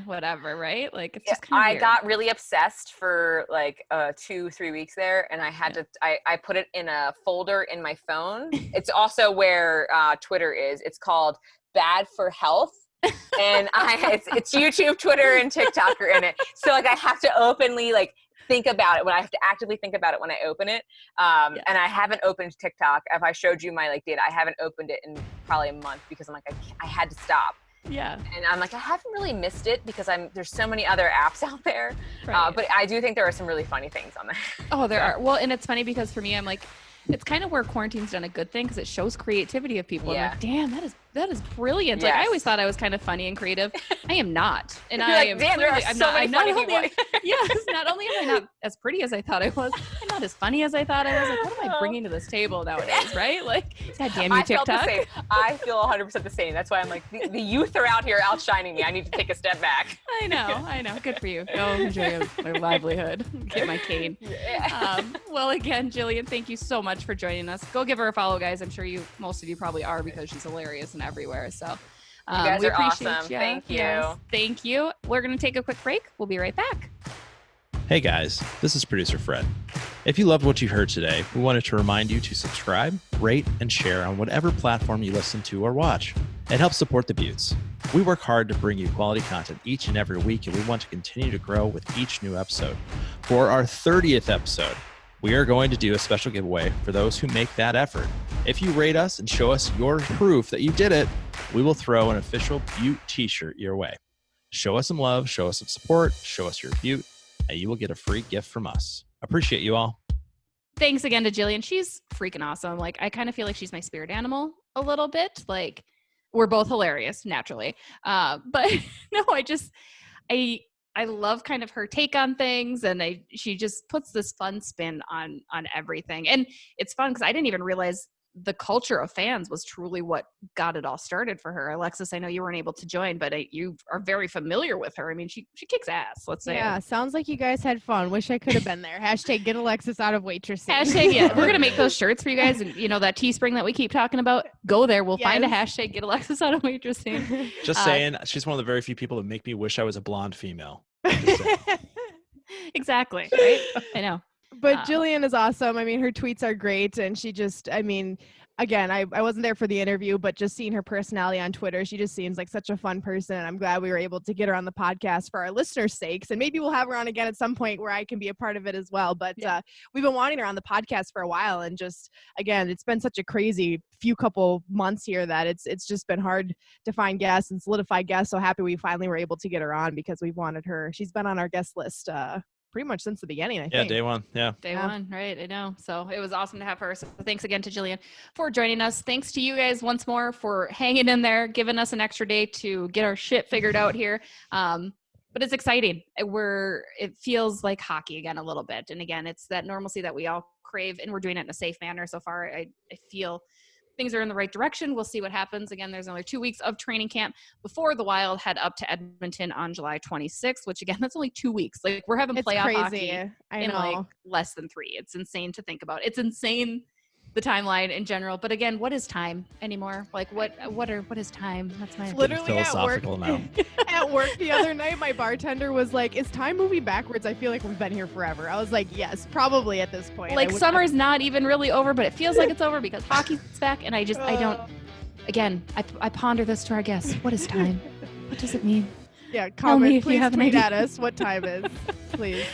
whatever, right? Like, it's just kind of weird. Got really obsessed for like 2-3 weeks there, and I had to I put it in a folder in my phone. It's also where Twitter is. It's called Bad for Health. And it's YouTube, Twitter, and TikTok are in it. So like, I have to openly like think about it, when I have to actively think about it when I open it. And I haven't opened TikTok. If I showed you my like data, I haven't opened it in probably a month, because I'm like, I had to stop. Yeah. And I'm like, I haven't really missed it, because there's so many other apps out there. Right. But I do think there are some really funny things on there. Oh, there are. Well, and it's funny because for me, I'm like, it's kind of where quarantine's done a good thing, because it shows creativity of people. I'm like, damn, that is brilliant. Yes. Like, I always thought I was kind of funny and creative. I am not. And you're like, damn, there are so many funny people. Yes, not only am I not as pretty as I thought I was, I'm not as funny as I thought I was. Like, what am I bringing to this table nowadays, right? Like, God damn you, TikTok. I feel 100% the same. That's why I'm like, the youth are out here outshining me. I need to take a step back. I know. Good for you. Go enjoy my livelihood. Get my cane. Well, again, Jillian, thank you so much for joining us. Go give her a follow, guys. I'm sure most of you probably are, because she's hilarious and everywhere. So you guys we are appreciate awesome. You. Thank you. Yes, thank you. We're going to take a quick break. We'll be right back. Hey guys, this is producer Fred. If you loved what you heard today, we wanted to remind you to subscribe, rate, and share on whatever platform you listen to or watch. It helps support the Beauts. We work hard to bring you quality content each and every week, and we want to continue to grow with each new episode. For our 30th episode, we are going to do a special giveaway for those who make that effort. If you rate us and show us your proof that you did it, we will throw an official Beaut t-shirt your way. Show us some love, show us some support, show us your Beaut, and you will get a free gift from us. Appreciate you all. Thanks again to Jillian. She's freaking awesome. Like, I kind of feel like she's my spirit animal a little bit. Like, we're both hilarious, naturally. But no, I love kind of her take on things, and she just puts this fun spin on everything. And it's fun because I didn't even realize the culture of fans was truly what got it all started for her. Alexis, I know you weren't able to join, but you are very familiar with her. I mean, she kicks ass, let's say. Yeah, sounds like you guys had fun. Wish I could have been there. Hashtag get Alexis out of waitressing. Hashtag, yeah. We're going to make those shirts for you guys. And, that Teespring that we keep talking about, go there. We'll find a hashtag get Alexis out of waitressing. Just saying, she's one of the very few people that make me wish I was a blonde female. Exactly. Right? I know. But Jillian is awesome. I mean, her tweets are great. And she just, again, I wasn't there for the interview, but just seeing her personality on Twitter, she just seems like such a fun person. And I'm glad we were able to get her on the podcast for our listeners' sakes. And maybe we'll have her on again at some point where I can be a part of it as well. But we've been wanting her on the podcast for a while. And just, again, it's been such a crazy couple months here that it's just been hard to find guests and solidify guests. So happy we finally were able to get her on because we've wanted her. She's been on our guest list pretty much since the beginning, I think. Yeah, day one. Yeah. Day one, right. I know. So it was awesome to have her. So thanks again to Jillian for joining us. Thanks to you guys once more for hanging in there, giving us an extra day to get our shit figured out here. But it's exciting. It feels like hockey again a little bit. And again, it's that normalcy that we all crave, and we're doing it in a safe manner so far. I feel things are in the right direction. We'll see what happens. Again, there's only 2 weeks of training camp before the Wild head up to Edmonton on July 26th, which again, that's only 2 weeks. Like, we're having playoff hockey in like less than 3. It's insane to think about. It's insane, the timeline in general. But again, what is time anymore? Like, what is time? That's my literally philosophical now. At work the other night, my bartender was like, "Is time moving backwards? I feel like we've been here forever." I was like, "Yes, probably at this point." Like, summer's not even really over, but it feels like it's over because hockey's back, and I don't. Again, I ponder this to our guests. What is time? What does it mean? Yeah, comment. Please tweet at us what time is, please.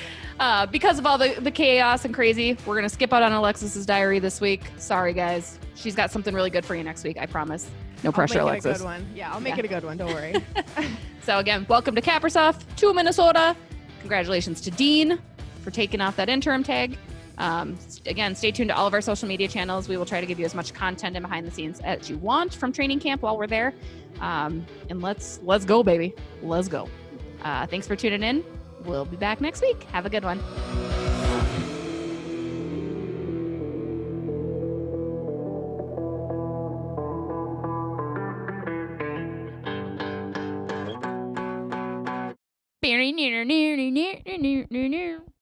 Because of all the chaos and crazy, we're going to skip out on Alexis's diary this week. Sorry, guys. She's got something really good for you next week. I promise. No pressure, Alexis. Alexis. I'll make it a good one. Yeah, I'll make it a good one. Don't worry. So again, welcome to Kaprizov, to Minnesota. Congratulations to Dean for taking off that interim tag. Again, stay tuned to all of our social media channels. We will try to give you as much content and behind the scenes as you want from training camp while we're there. And let's go, baby. Let's go. Thanks for tuning in. We'll be back next week. Have a good one.